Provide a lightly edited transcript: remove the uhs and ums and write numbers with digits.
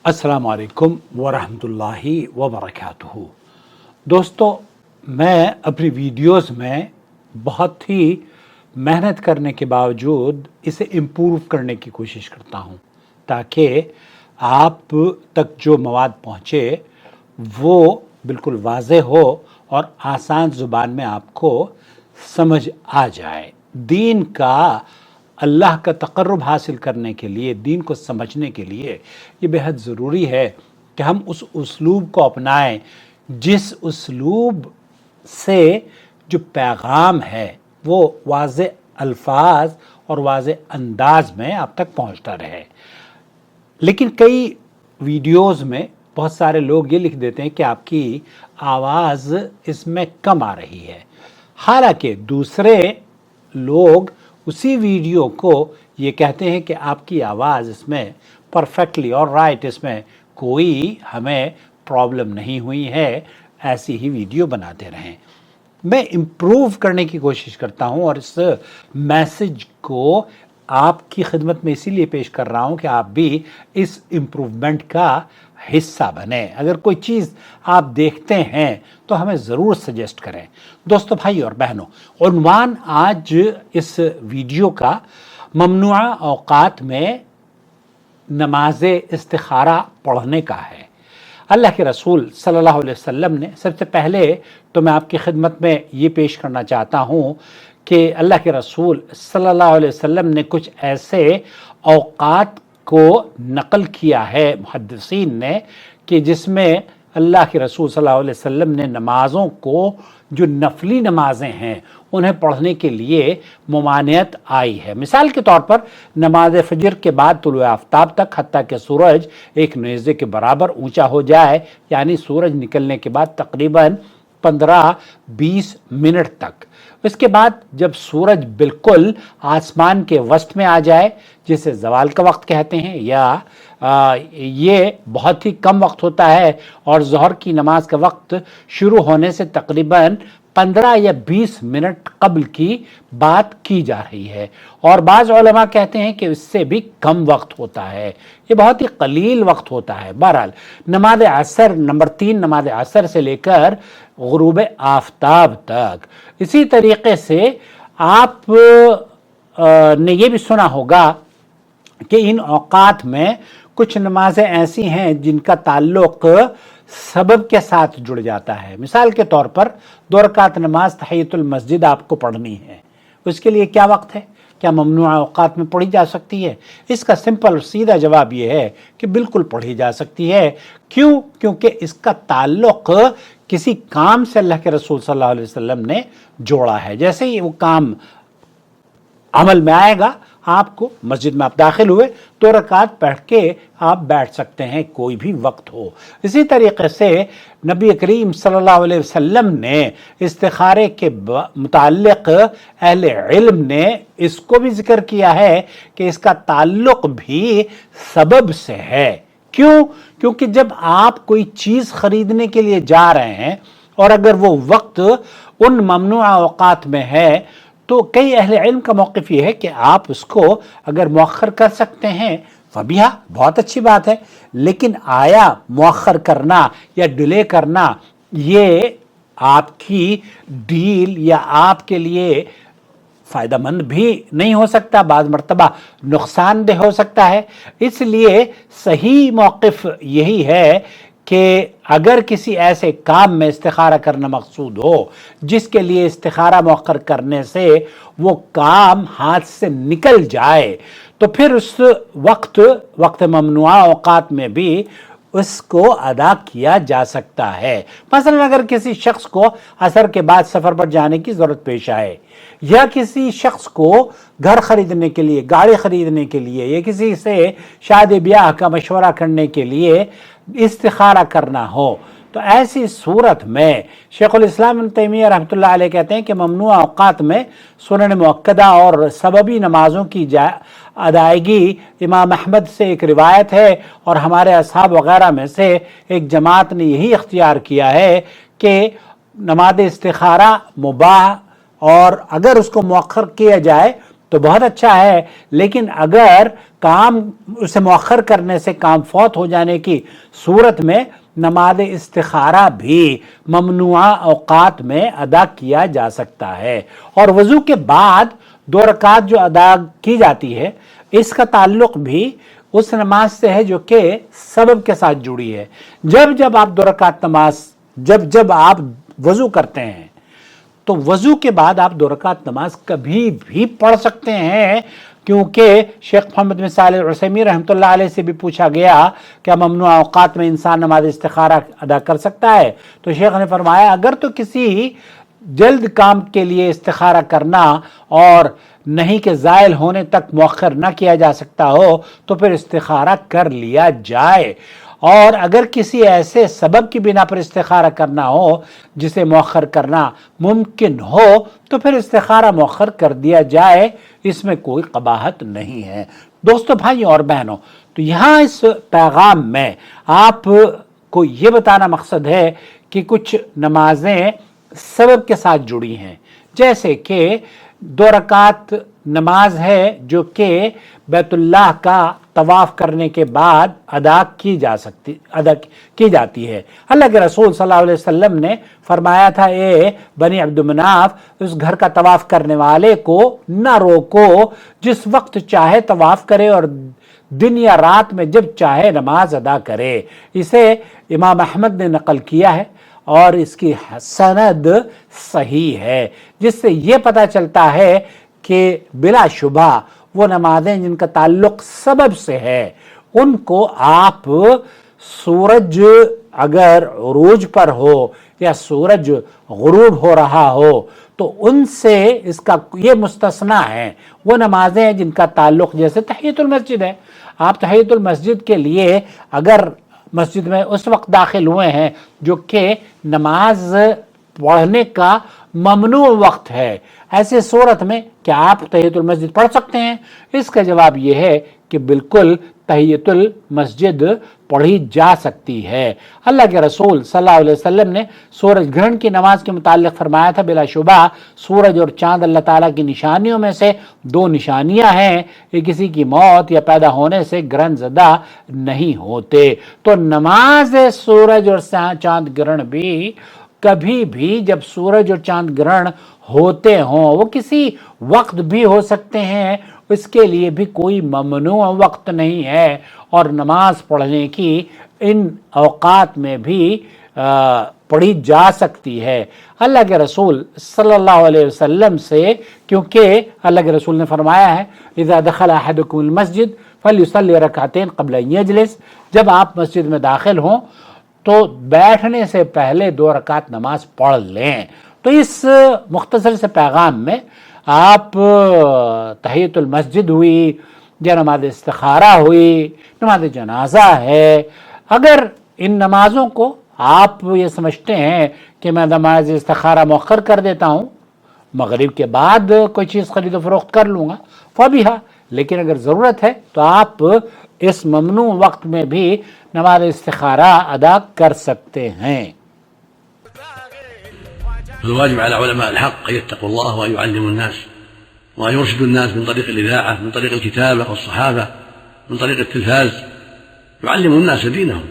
अस्सलाम वालेकुम वरहमतुल्लाहि वबरकातुहू। दोस्तों, मैं अपनी वीडियोस में बहुत ही मेहनत करने के बावजूद इसे इम्प्रूव करने की कोशिश करता हूँ ताकि आप तक जो मवाद पहुँचे वो बिल्कुल वाज़ेह हो और आसान ज़ुबान में आपको समझ आ जाए। दीन का, अल्लाह का तक़र्रुब हासिल करने के लिए, दीन को समझने के लिए ये बेहद ज़रूरी है कि हम उस उसलूब को अपनाएं जिस उसलूब से जो पैगाम है वो वाज़ेह अल्फाज और वाज़ेह अंदाज में आप तक पहुंचता रहे। लेकिन कई वीडियोस में बहुत सारे लोग ये लिख देते हैं कि आपकी आवाज़ इसमें कम आ रही है, हालांकि दूसरे लोग उसी वीडियो को ये कहते हैं कि आपकी आवाज़ इसमें परफेक्टली और राइट, इसमें कोई हमें प्रॉब्लम नहीं हुई है, ऐसी ही वीडियो बनाते रहें। मैं इम्प्रूव करने की कोशिश करता हूँ और इस मैसेज को आपकी खिदमत में इसीलिए पेश कर रहा हूँ कि आप भी इस इम्प्रूवमेंट का हिस्सा बने। अगर कोई चीज़ आप देखते हैं तो हमें ज़रूर सजेस्ट करें। दोस्तों, भाई और बहनों, उन्वान आज इस वीडियो का ममनुआ औकात में नमाज इस्तिखारा पढ़ने का है। अल्लाह के रसूल सल्लल्लाहु अलैहि वसल्लम ने, सबसे पहले तो मैं आपकी खिदमत में ये पेश करना चाहता हूँ कि अल्लाह के रसूल सल्लल्लाहु अलैहि वसल्लम ने कुछ ऐसे औकात को नकल किया है मुहद्दिसीन ने कि जिसमें अल्लाह के रसूल सल्लल्लाहु अलैहि वसल्लम ने नमाज़ों को, जो नफली नमाजें हैं, उन्हें पढ़ने के लिए मुमानियत आई है। मिसाल के तौर पर नमाज फजर के बाद तुलुए आफ्ताब तक, हत्ता कि सूरज एक नेज़े के बराबर ऊंचा हो जाए, यानी सूरज निकलने के बाद तकरीबन 15-20 मिनट तक। इसके बाद जब सूरज बिल्कुल आसमान के वस्त में आ जाए, जिसे ज़वाल का वक्त कहते हैं, या ये बहुत ही कम वक्त होता है और ज़ोहर की नमाज का वक्त शुरू होने से तकरीबन 15 या 20 मिनट कबल की बात की जा रही है, और बाज़ उलमा कहते हैं कि इससे भी कम वक्त होता है, ये बहुत ही कलील वक्त होता है। बहरहाल नमाज असर, नंबर 3 नमाज असर से लेकर गुरूब आफ्ताब तक। इसी तरीके से आप ने ये भी सुना होगा कि इन औकात में कुछ नमाजें ऐसी हैं जिनका ताल्लुक सबब के साथ जुड़ जाता है। मिसाल के तौर पर 2 रकात नमाज तहियतुल मस्जिद आपको पढ़नी है, उसके लिए क्या वक्त है? क्या ममनुआ औकात में पढ़ी जा सकती है? इसका सिंपल और सीधा जवाब ये है कि बिल्कुल पढ़ी जा सकती है। क्यों? क्योंकि इसका ताल्लुक किसी काम से अल्लाह के रसूल सल्लल्लाहु अलैहि वसल्लम ने जोड़ा है। जैसे ही वो काम अमल में आएगा, आपको मस्जिद में आप दाखिल हुए, 2 रकात पढ़ के आप बैठ सकते हैं, कोई भी वक्त हो। इसी तरीके से नबी करीम सल्लल्लाहु अलैहि वसल्लम ने इस्तिखारे के मुताल्लिक अहले इल्म ने इसको भी जिक्र किया है कि इसका ताल्लुक भी सबब से है। क्यों? क्योंकि जब आप कोई चीज़ खरीदने के लिए जा रहे हैं और अगर वो वक्त उन ममनुआ औकात में है, तो कई अहले इल्म का मौक़िफ़ ये है कि आप उसको अगर मुअख्खर कर सकते हैं, फबिहा, बहुत अच्छी बात है। लेकिन आया मुअख्खर करना या डिले करना ये आपकी डील या आपके लिए फ़ायदेमंद भी नहीं हो सकता, बाद मर्तबा नुकसानदेह हो सकता है। इसलिए सही मौक़िफ़ यही है कि अगर किसी ऐसे काम में इस्तिखारा करना मकसूद हो जिसके लिए इस्तिखारा मुअख्खर करने से वो काम हाथ से निकल जाए, तो फिर उस वक्त ममनुआ औकात में भी उसको अदा किया जा सकता है। मसलन अगर किसी शख्स को असर के बाद सफ़र पर जाने की ज़रूरत पेश आए, या किसी शख्स को घर ख़रीदने के लिए, गाड़ी ख़रीदने के लिए, या किसी से शादी ब्याह का मशवरा करने के लिए इस्तिखारा करना हो, तो ऐसी सूरत में शेखुल इस्लाम इब्न तैमिया रहमतुल्लाह अलैह कहते हैं कि ममनुआ औकात में सुनन मुअक्कदा और सबबी नमाज़ों की अदायगी इमाम अहमद से एक रिवायत है, और हमारे असहाब वगैरह में से एक जमात ने यही इख्तियार किया है कि नमाज इस्तिखारा मुबाह, और अगर उसको मुअख्खर किया जाए تو بہت اچھا ہے، لیکن اگر کام اسے مؤخر کرنے سے کام فوت ہو جانے کی صورت میں نماز استخارہ بھی ممنوعہ اوقات میں ادا کیا جا سکتا ہے۔ اور وضو کے بعد 2 رکعت جو ادا کی جاتی ہے، اس کا تعلق بھی اس نماز سے ہے جو کہ سبب کے ساتھ جڑی ہے۔ جب آپ 2 رکعت نماز جب آپ وضو کرتے ہیں تو وضو کے بعد آپ 2 رکعت نماز کبھی بھی پڑھ سکتے ہیں، کیونکہ شیخ محمد بن صالح العثیمین رحمۃ اللہ علیہ سے بھی پوچھا گیا کیا ممنوع اوقات میں انسان نماز استخارہ ادا کر سکتا ہے؟ تو شیخ نے فرمایا اگر تو کسی جلد کام کے لیے استخارہ کرنا اور نہیں کہ زائل ہونے تک مؤخر نہ کیا جا سکتا ہو تو پھر استخارہ کر لیا جائے، اور اگر کسی ایسے سبب کی بنا پر استخارہ کرنا ہو جسے مؤخر کرنا ممکن ہو تو پھر استخارہ مؤخر کر دیا جائے، اس میں کوئی قباحت نہیں ہے۔ دوستو، بھائیوں اور بہنوں، تو یہاں اس پیغام میں آپ کو یہ بتانا مقصد ہے کہ کچھ نمازیں سبب کے ساتھ جڑی ہیں، جیسے کہ 2 رکعت نماز ہے جو کہ بیت اللہ کا طواف کرنے کے بعد ادا کی جاتی ہے۔ اللہ کے رسول صلی اللہ علیہ وسلم نے فرمایا تھا اے بنی عبد مناف، اس گھر کا طواف کرنے والے کو نہ روکو، جس وقت چاہے طواف کرے اور دن یا رات میں جب چاہے نماز ادا کرے۔ اسے امام احمد نے نقل کیا ہے اور اس کی سند صحیح ہے، جس سے یہ پتہ چلتا ہے کہ بلا شبہ وہ نمازیں جن کا تعلق سبب سے ہے ان کو آپ سورج اگر عروج پر ہو یا سورج غروب ہو رہا ہو تو ان سے اس کا یہ مستثنا ہے۔ وہ نمازیں جن کا تعلق جیسے تحیۃ المسجد ہے، آپ تحیۃ المسجد کے لیے اگر مسجد میں اس وقت داخل ہوئے ہیں جو کہ نماز پڑھنے کا ممنوع وقت ہے، ایسے صورت میں کیا آپ تحیۃ المسجد پڑھ سکتے ہیں؟ اس کا جواب یہ ہے کہ بالکل تحیۃ المسجد پڑھی جا سکتی ہے۔ اللہ کے رسول صلی اللہ علیہ وسلم نے سورج گرہن کی نماز کے متعلق فرمایا تھا بلا شبہ سورج اور چاند اللہ تعالیٰ کی نشانیوں میں سے 2 نشانیاں ہیں، یہ کسی کی موت یا پیدا ہونے سے گرہن زدہ نہیں ہوتے۔ تو نماز سورج اور چاند گرہن بھی کبھی بھی جب سورج اور چاند گرہن ہوتے ہوں، وہ کسی وقت بھی ہو سکتے ہیں، اس کے لیے بھی کوئی ممنوع وقت نہیں ہے، اور نماز پڑھنے کی ان اوقات میں بھی پڑھی جا سکتی ہے۔ اللہ کے رسول صلی اللہ علیہ وسلم سے، کیونکہ اللہ کے رسول نے فرمایا ہے اذا دخل احدکم المسجد فلیصلی رکعتین قبل ان یجلس، جب آپ مسجد میں داخل ہوں تو بیٹھنے سے پہلے 2 رکعت نماز پڑھ لیں۔ تو اس مختصر سے پیغام میں آپ تحیۃ المسجد ہوئی یا نماز استخارہ ہوئی، نماز جنازہ ہے، اگر ان نمازوں کو آپ یہ سمجھتے ہیں کہ میں نماز استخارہ مؤخر کر دیتا ہوں، مغرب کے بعد کوئی چیز خرید و فروخت کر لوں گا فبیہا، لیکن اگر ضرورت ہے تو آپ اس ممنوع وقت میں بھی نماز استخارہ ادا کر سکتے ہیں۔ الواجب على علماء الحق أن يتقوا الله وأن يعلموا الناس وأن يرشدوا الناس من طريق الإذاعة، من طريق الكتابة والصحافة، من طريق التلفاز، يعلموا الناس دينهم.